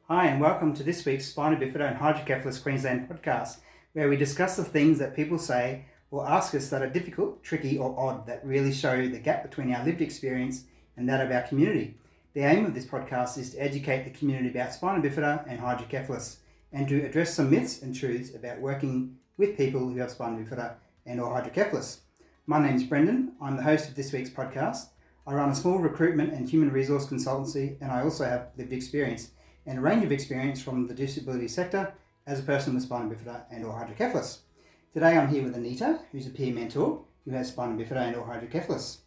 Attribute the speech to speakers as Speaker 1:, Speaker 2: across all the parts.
Speaker 1: Hi, and welcome to this week's Spina Bifida and Hydrocephalus Queensland podcast, where we discuss the things that people say or ask us that are difficult, tricky, or odd that really show the gap between our lived experience and that of our community. The aim of this podcast is to educate the community about spina bifida and hydrocephalus and to address some myths and truths about working with people who have spina bifida and or hydrocephalus. My name is Brendan. I'm the host of this week's podcast. I run a small recruitment and human resource consultancy, and I also have lived experience and a range of experience from the disability sector as a person with spina bifida and or hydrocephalus. Today I'm here with Anitta, who's a peer mentor who has spina bifida and or hydrocephalus.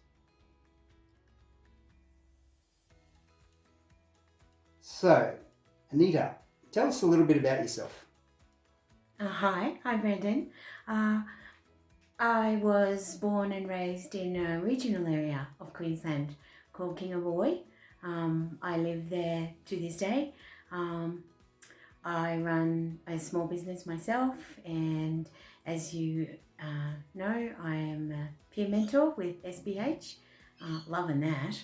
Speaker 1: So, Anitta, tell us a little bit about yourself.
Speaker 2: Hi Brendan. I was born and raised in a regional area of Queensland called Kingaroy. I live there to this day. I run a small business myself, and as you know, I am a peer mentor with SBH. Loving that.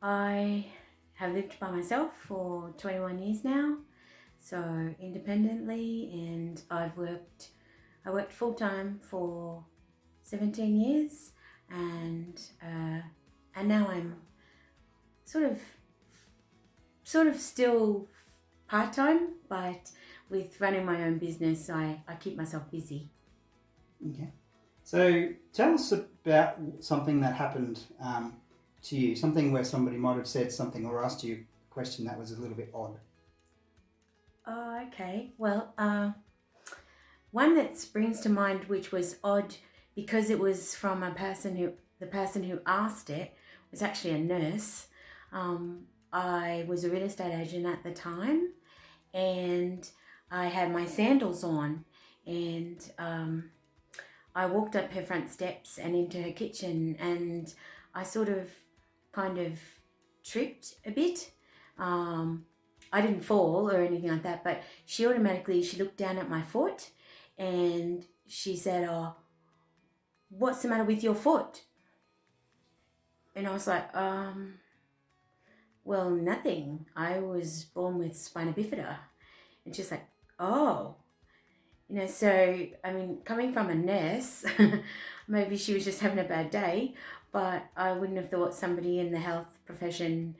Speaker 2: I have lived by myself for 21 years now, so independently, and I worked full-time for 17 years, and now I'm sort of still part-time, but with running my own business, I keep myself busy.
Speaker 1: Okay. So tell us about something that happened to you, something where somebody might have said something or asked you a question that was a little bit odd.
Speaker 2: Okay. Well, one that springs to mind, which was odd because it was from the person who asked it was actually a nurse. I was a real estate agent at the time, and I had my sandals on, and I walked up her front steps and into her kitchen, and I kind of tripped a bit. I didn't fall or anything like that, but she looked down at my foot and she said, "Oh, what's the matter with your foot?" And I was like, well, nothing. I was born with spina bifida. And she's like, "Oh." So, coming from a nurse, maybe she was just having a bad day, but I wouldn't have thought somebody in the health profession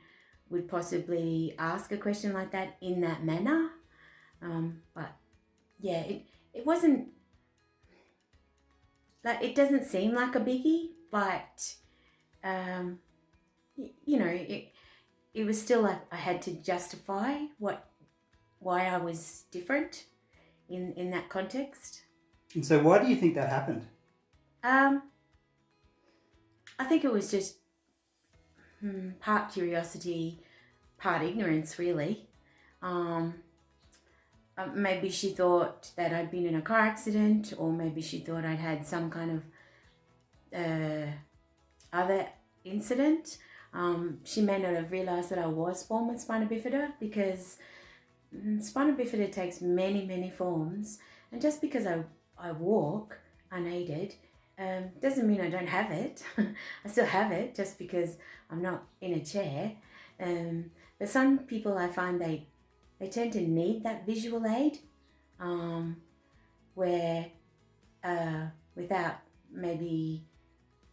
Speaker 2: would possibly ask a question like that in that manner. But yeah, it wasn't, like, it doesn't seem like a biggie, but, it was still like I had to justify why I was different in that context.
Speaker 1: And so why do you think that happened?
Speaker 2: I think it was just part curiosity, part ignorance, really. Maybe she thought that I'd been in a car accident, or maybe she thought I'd had some kind of other incident. She may not have realised that I was born with spina bifida, because spina bifida takes many, many forms, and just because I walk unaided doesn't mean I don't have it. I still have it, just because I'm not in a chair. But some people, I find they tend to need that visual aid, where without maybe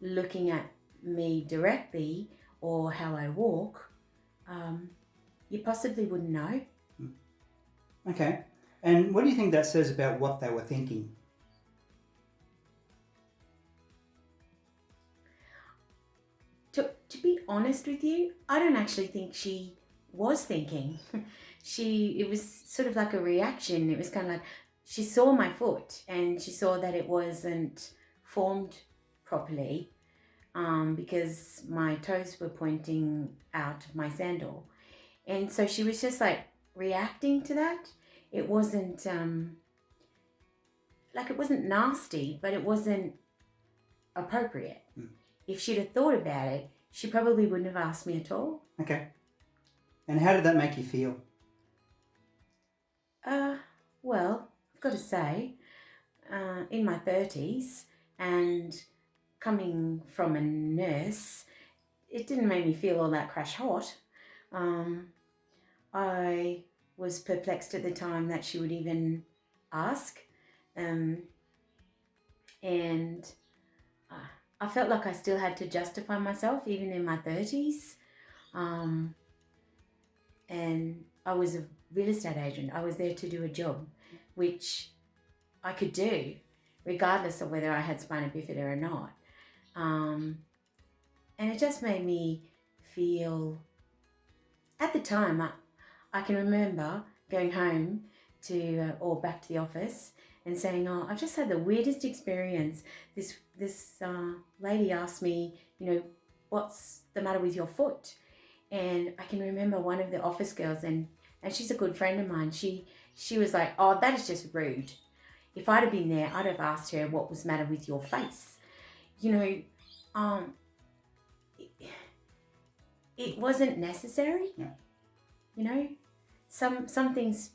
Speaker 2: looking at me directly or how I walk, you possibly wouldn't know.
Speaker 1: Okay. And what do you think that says about what they were thinking?
Speaker 2: To be honest with you, I don't actually think she was thinking. It was sort of like a reaction. It was kind of like she saw my foot and she saw that it wasn't formed properly, because my toes were pointing out of my sandal. And so she was just like reacting to that. It wasn't it wasn't nasty, but it wasn't appropriate. If she'd have thought about it, she probably wouldn't have asked me at all.
Speaker 1: Okay. And how did that make you feel?
Speaker 2: Well, I've got to say, in my 30s and coming from a nurse, it didn't make me feel all that crash hot. I was perplexed at the time that she would even ask. And I felt like I still had to justify myself even in my 30s. And I was a real estate agent. I was there to do a job which I could do regardless of whether I had spina bifida or not. And it just made me feel, at the time, I can remember going home or back to the office and saying, "Oh, I've just had the weirdest experience. This lady asked me, what's the matter with your foot?" And I can remember one of the office girls, and she's a good friend of mine. She was like, "Oh, that is just rude. If I'd have been there, I'd have asked her what was the matter with your face." It wasn't necessary.
Speaker 1: Yeah.
Speaker 2: Some things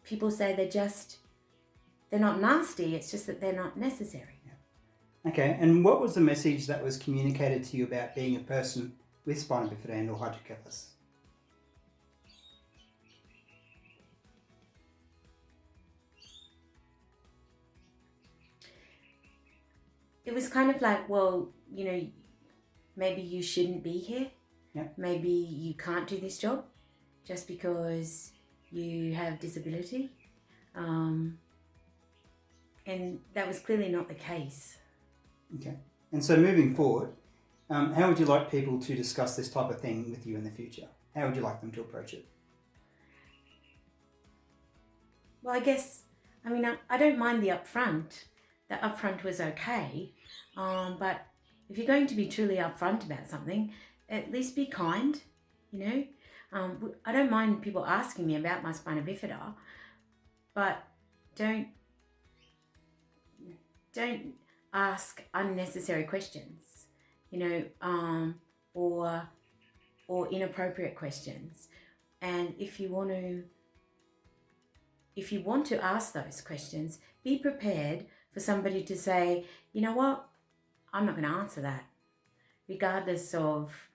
Speaker 2: people say they're not nasty. It's just that they're not necessary.
Speaker 1: Yeah. Okay. And what was the message that was communicated to you about being a person with spina bifida and or hydrocephalus?
Speaker 2: It was kind of like, well, maybe you shouldn't be here.
Speaker 1: Yeah.
Speaker 2: Maybe you can't do this job just because you have disability. And that was clearly not the case.
Speaker 1: Okay. And so moving forward, how would you like people to discuss this type of thing with you in the future? How would you like them to approach it?
Speaker 2: Well, I guess, I don't mind the upfront. The upfront was okay. But if you're going to be truly upfront about something, at least be kind, I don't mind people asking me about my spina bifida, but don't ask unnecessary questions, or inappropriate questions. And if you want to ask those questions, be prepared for somebody to say, "You know what? I'm not going to answer that," regardless of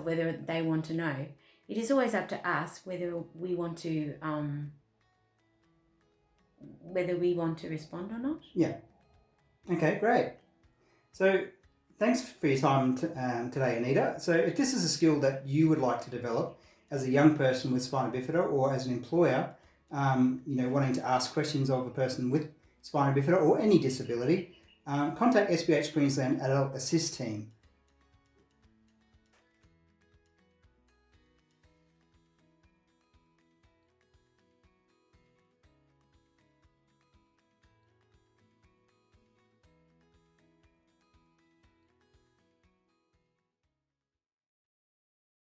Speaker 2: whether they want to know. It is always up to us whether we want to respond or not.
Speaker 1: Yeah. Okay, great. So thanks for your time today, Anita. So if this is a skill that you would like to develop as a young person with spina bifida, or as an employer, wanting to ask questions of a person with spina bifida or any disability, contact SBH Queensland Adult Assist team.